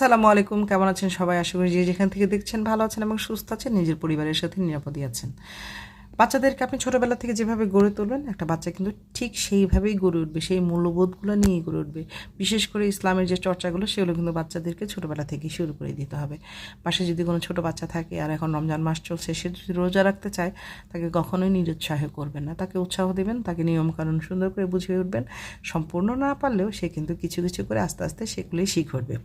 আসসালামু আলাইকুম, কেমন আছেন সবাই? আশা করি যে যেখান থেকে দেখছেন ভালো আছেন এবং সুস্থ আছেন, নিজের পরিবারের সাথে নিরাপদে আছেন। বাচ্চাদেরকে আপনি ছোটোবেলা থেকে যেভাবে গড়ে তুলবেন, একটা বাচ্চা কিন্তু ঠিক সেইভাবেই গড়ে উঠবে, সেই মূল্যবোধগুলো নিয়েই গড়ে উঠবে। বিশেষ করে ইসলামের যে চর্চাগুলো, সেগুলো কিন্তু বাচ্চাদেরকে ছোটোবেলা থেকেই শুরু করে দিতে হবে। পাশে যদি কোনো ছোটো বাচ্চা থাকে আর এখন রমজান মাস চলছে, সে যদি রোজা রাখতে চায়, তাকে কখনোই নিরুৎসাহ করবেন না, তাকে উৎসাহ দেবেন, তাকে নিয়মকানুন সুন্দর করে বুঝিয়ে উঠবেন। সম্পূর্ণ না পারলেও সে কিন্তু কিছু কিছু করে আস্তে আস্তে সেগুলোই শিখে উঠবে।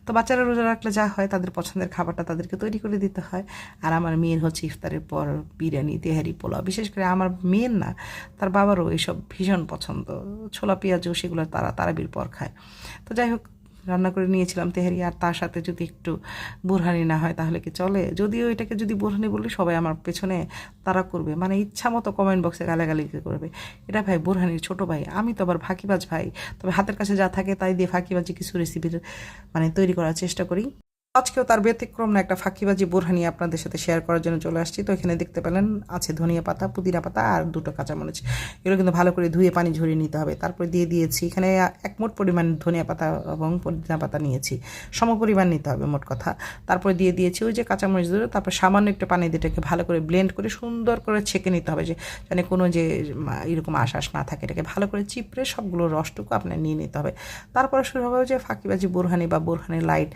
তো বাচ্চারা রোজা রাখলে যা হয়, তাদের পছন্দের খাবারটা তাদেরকে তৈরি করে দিতে হয়। আর আমার মেয়ের হচ্ছে ইফতারের পর বিরিয়ানি, তেহারি, পোলাও, বিশেষ করে আমার মেয়ের না, তার বাবারও এসব ভীষণ পছন্দ। ছোলা পেঁয়াজও সেগুলো তারা তারাবির পর খায়। তো যাই হোক, রান্না করে নিয়েছিলাম তেহারি, আর তার সাথে যদি একটু বোরহানি না হয় তাহলে কি চলে? যদিও এটাকে যদি বোরহানি বলি, সবাই আমার পেছনে তারা করবে, মানে ইচ্ছা মতো কমেন্ট বক্সে গালাগালি করবে, এটা ভাই বোরহানির ছোটো ভাই, আমি তো আবার ফাঁকিবাজ ভাই। তবে হাতের কাছে যা থাকে তাই দিয়ে ফাঁকিবাজি কিছু রেসিপির মানে তৈরি করার চেষ্টা করি। আজকেও তার ব্যতিক্রম না, একটা ফাঁকিবাজি বোরহানি আপনাদের সাথে শেয়ার করার জন্য চলে আসছি। তো এখানে দেখতে পেলেন আছে ধনিয়া পাতা, পুদিনা পাতা আর দুটো কাঁচামরিচ। এগুলো কিন্তু ভালো করে ধুয়ে পানি ঝরিয়ে নিতে হবে। তারপরে দিয়ে দিয়েছি এখানে এক মোট পরিমাণ ধনিয়া পাতা এবং পুদিনা পাতা নিয়েছি, সমপরিমাণ নিতে হবে মোট কথা। তারপরে দিয়ে দিয়েছি ওই যে কাঁচামরিচ ধরে, তারপর সামান্য একটু পানি দিয়ে এটাকে ভালো করে ব্লেন্ড করে সুন্দর করে ছেঁকে নিতে হবে, যে যেন কোনো যে এরকম আশ্বাস না থাকে। এটাকে ভালো করে চিপড়ে সবগুলো রসটুকু আপনার নিয়ে নিতে হবে। তারপরে শুরু হবে যে ফাঁকিবাজি বোরহানি বা বোরহানি লাইট,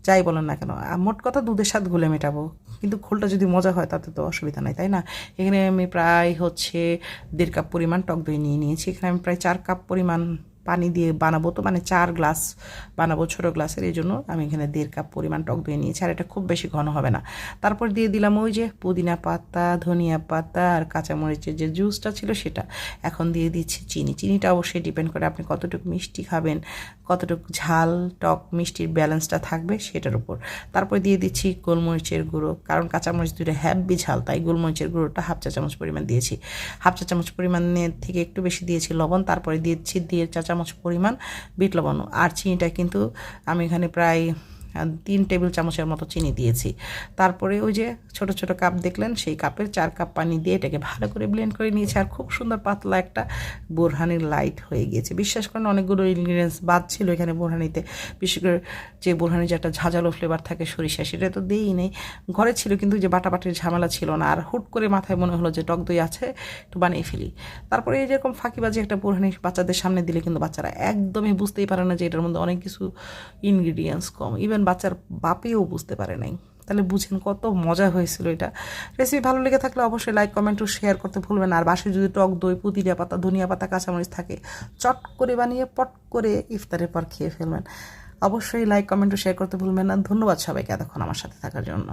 যাই বলেন না কেন। মোট কথা দুধের স্বাদ ঘুলে মেটাবো, কিন্তু ঘোলটা যদি মজা হয় তাতে তো অসুবিধা নাই, তাই না? এখানে আমি প্রায় হচ্ছে 1.5 কাপ পরিমাণ টক দই নিয়ে নিয়েছি। এখানে আমি প্রায় 4 কাপ পরিমাণ পানি দিয়ে বানাবো, তো মানে 4 গ্লাস বানাবো ছোটো গ্লাসের, এই জন্য আমি এখানে 1.5 কাপ পরিমাণ টক দই নিয়েছি। আর এটা খুব বেশি ঘন হবে না। তারপর দিয়ে দিলাম ওই যে পুদিনা পাতা, ধনিয়া পাতা আর কাঁচামরিচের যে জুসটা ছিল সেটা। এখন দিয়ে দিচ্ছি চিনি। চিনিটা অবশ্যই ডিপেন্ড করে আপনি কতটুকু মিষ্টি খাবেন, কতটুকু ঝাল টক মিষ্টির ব্যালেন্সটা থাকবে সেটার উপর। তারপর দিয়ে দিচ্ছি গোলমরিচের গুঁড়ো, কারণ কাঁচামরিচ দুটো হ্যাভি ঝাল, তাই গোলমরিচের গুঁড়োটা হাফ চা চামচ পরিমাণ দিয়েছি। হাফ চা চামচ পরিমাণের থেকে একটু বেশি দিয়েছি লবণ। তারপরে দিয়েছি 1.5 চা চামচ পরিমাণ বিট লবণ। আর চিনিটা কিন্তু আমি এখানে প্রায় 3 টেবিল চামচের মতো চিনি দিয়েছি। তারপরে ওই যে ছোট ছোট কাপ দেখলেন, সেই কাপের 4 কাপ পানি দিয়ে এটাকে ভালো করে ব্লেন্ড করে নিয়েছি। আর খুব সুন্দর পাতলা একটা বোরহানির লাইট হয়ে গিয়েছে। বিশ্বাস করেন অনেকগুলো ইনগ্রিডিয়েন্টস বাদ ছিল এখানে বোরহানিতে। বিশেষ করে যে বোরহানির যে একটা ঝাঁঝালো ফ্লেভার থাকে সরিষা, সেটা তো দিই নেই, ঘরে ছিল, কিন্তু যে বাটাবাটির ঝামেলা ছিল না। আর হুট করে মাথায় মনে হলো যে টক দই আছে, একটু বানিয়ে ফেলি। তারপরে এই যেরকম ফাঁকিবাজি একটা বোরহানি বাচ্চাদের সামনে দিলে কিন্তু বাচ্চারা একদমই বুঝতেই পারে না যে এটার মধ্যে অনেক কিছু ইনগ্রিডিয়েন্টস কম। ইভেন বাচ্চার বাপেও বুঝতে পারে নাই। তাহলে বুঝেন কত মজা হয়েছিল এটা। রেসিপি ভালো লেগে থাকলে অবশ্যই লাইক কমেন্ট ও শেয়ার করতে ভুলবেন না। আর বাসায় যদি টক দই, পুদিনা পাতা, ধনিয়া পাতা, কাঁচামরিচ থাকে, চট করে বানিয়ে পট করে ইফতারের পর খেয়ে ফেলবেন। অবশ্যই লাইক কমেন্ট ও শেয়ার করতে ভুলবেন না। ধন্যবাদ সবাইকে এতক্ষণ আমার সাথে থাকার জন্য।